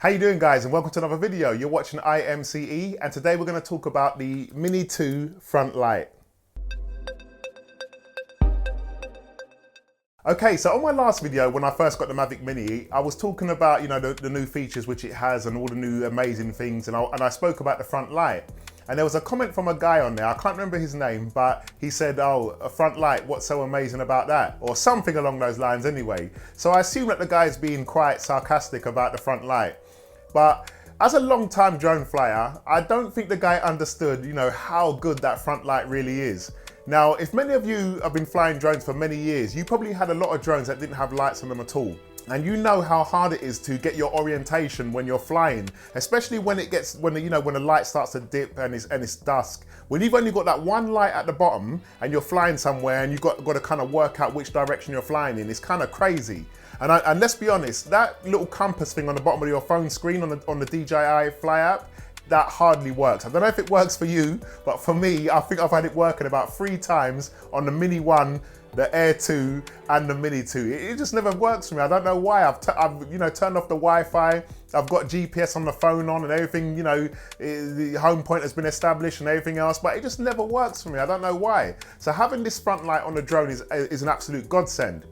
How you doing, guys, and welcome to another video. You're watching IMCE, and today we're going to talk about the Mini 2 front light. Okay, so on my last video, when I first got the Mavic Mini, I was talking about, the new features which it has and all the new amazing things, and I spoke about the front light. And there was a comment from a guy on there, I can't remember his name, but he said, oh, a front light, what's so amazing about that? Or something along those lines anyway. So I assume that the guy's being quite sarcastic about the front light. But as a long-time drone flyer, I don't think the guy understood, how good that front light really is. Now, if many of you have been flying drones for many years, you probably had a lot of drones that didn't have lights on them at all. And you know how hard it is to get your orientation when you're flying, especially when the light starts to dip and it's dusk. When you've only got that one light at the bottom and you're flying somewhere and you've got to kind of work out which direction you're flying in, it's kind of crazy. And let's be honest, that little compass thing on the bottom of your phone screen on the DJI Fly app, that hardly works. I don't know if it works for you, but for me, I think I've had it working about 3 times on the Mini 1, the Air 2 and the Mini 2. It just never works for me. I don't know why. I've turned off the Wi-Fi. I've got GPS on the phone on and everything, the home point has been established and everything else, but it just never works for me. I don't know why. So having this front light on the drone is an absolute godsend.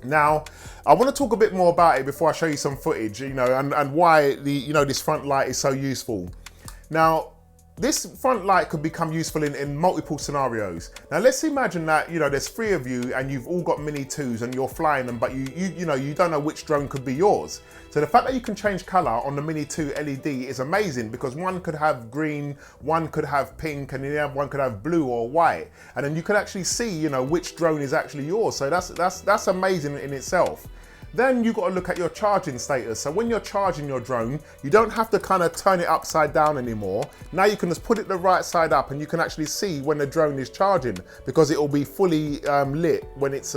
Now, I want to talk a bit more about it before I show you some footage, and why this front light is so useful. Now, this front light could become useful in multiple scenarios. Now, let's imagine that, there's 3 of you and you've all got Mini 2s and you're flying them, but you don't know which drone could be yours. So the fact that you can change color on the Mini 2 LED is amazing, because one could have green, one could have pink, and the other one could have blue or white. And then you can actually see, which drone is actually yours. So that's amazing in itself. Then you've got to look at your charging status. So when you're charging your drone, you don't have to kind of turn it upside down anymore. Now you can just put it the right side up and you can actually see when the drone is charging, because it will be fully lit when it's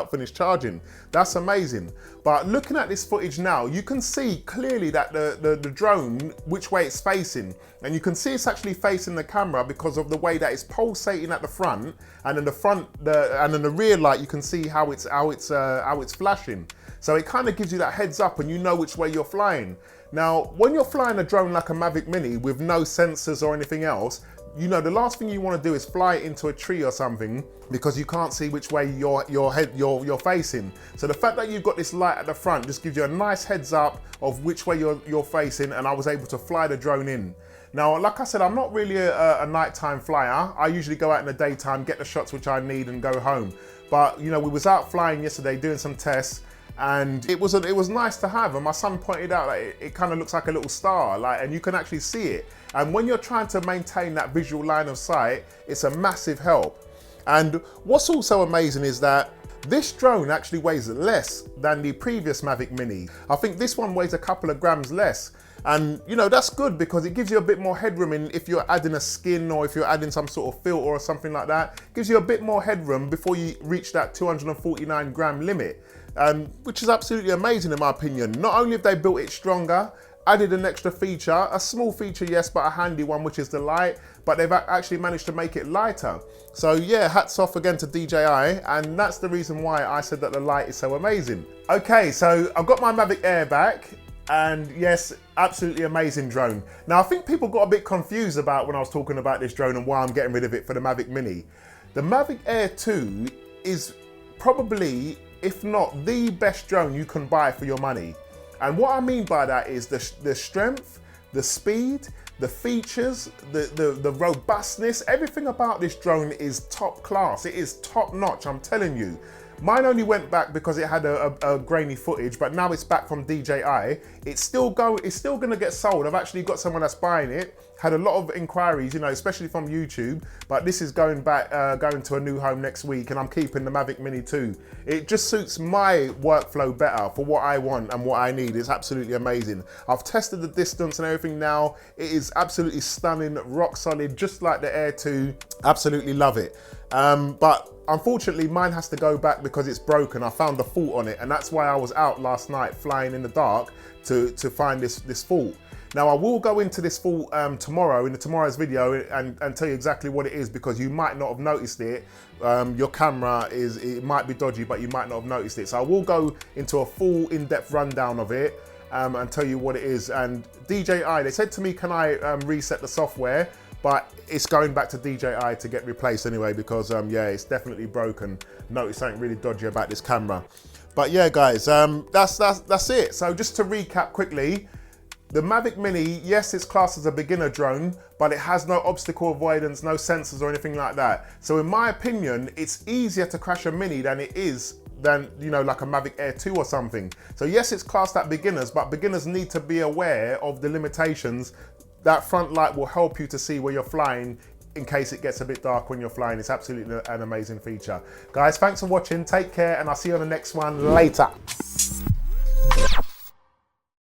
finished charging. That's amazing. But looking at this footage now, you can see clearly that the drone, which way it's facing. And you can see it's actually facing the camera because of the way that it's pulsating at the front, and in the rear light, you can see how it's flashing. So it kind of gives you that heads up and you know which way you're flying. Now, when you're flying a drone like a Mavic Mini with no sensors or anything else, the last thing you want to do is fly it into a tree or something, because you can't see which way you're facing. So the fact that you've got this light at the front just gives you a nice heads up of which way you're facing, and I was able to fly the drone in. Now, like I said, I'm not really a nighttime flyer. I usually go out in the daytime, get the shots which I need and go home. But, we was out flying yesterday doing some tests, and it was nice to have. And my son pointed out that it kind of looks like a little star, and you can actually see it. And when you're trying to maintain that visual line of sight, it's a massive help. And what's also amazing is that this drone actually weighs less than the previous Mavic Mini. I think this one weighs a couple of grams less. And that's good, because it gives you a bit more headroom if you're adding a skin, or if you're adding some sort of filter or something like that. It gives you a bit more headroom before you reach that 249 gram limit, which is absolutely amazing in my opinion. Not only have they built it stronger, added an extra feature, a small feature yes, but a handy one, which is the light, but they've actually managed to make it lighter. So yeah, hats off again to DJI, and that's the reason why I said that the light is so amazing. Okay, so I've got my Mavic Air back. And yes, absolutely amazing drone. Now, I think people got a bit confused about when I was talking about this drone and why I'm getting rid of it for the Mavic Mini. The Mavic Air 2 is probably, if not the best drone you can buy for your money. And what I mean by that is the strength, the speed, the features, the robustness, everything about this drone is top class. It is top notch, I'm telling you. Mine only went back because it had a grainy footage, but now it's back from DJI. It's still gonna get sold. I've actually got someone that's buying it. Had a lot of inquiries, especially from YouTube, but this is going to a new home next week, and I'm keeping the Mavic Mini 2. It just suits my workflow better for what I want and what I need. It's absolutely amazing. I've tested the distance and everything now. It is absolutely stunning, rock solid, just like the Air 2. Absolutely love it. But unfortunately, mine has to go back because it's broken. I found a fault on it, and that's why I was out last night flying in the dark to find this fault. Now, I will go into this fault tomorrow in tomorrow's video and tell you exactly what it is, because you might not have noticed it. Your camera it might be dodgy, but you might not have noticed it. So I will go into a full in-depth rundown of it, and tell you what it is. And DJI, they said to me, can I reset the software? But it's going back to DJI to get replaced anyway, because yeah, it's definitely broken. Notice something really dodgy about this camera. But yeah, guys, that's it. So just to recap quickly, the Mavic Mini, yes, it's classed as a beginner drone, but it has no obstacle avoidance, no sensors or anything like that. So in my opinion, it's easier to crash a Mini than it is than, you know, like a Mavic Air 2 or something. So yes, it's classed at beginners, but beginners need to be aware of the limitations. That front light will help you to see where you're flying in case it gets a bit dark when you're flying. It's absolutely an amazing feature. Guys, thanks for watching. Take care, and I'll see you on the next one later.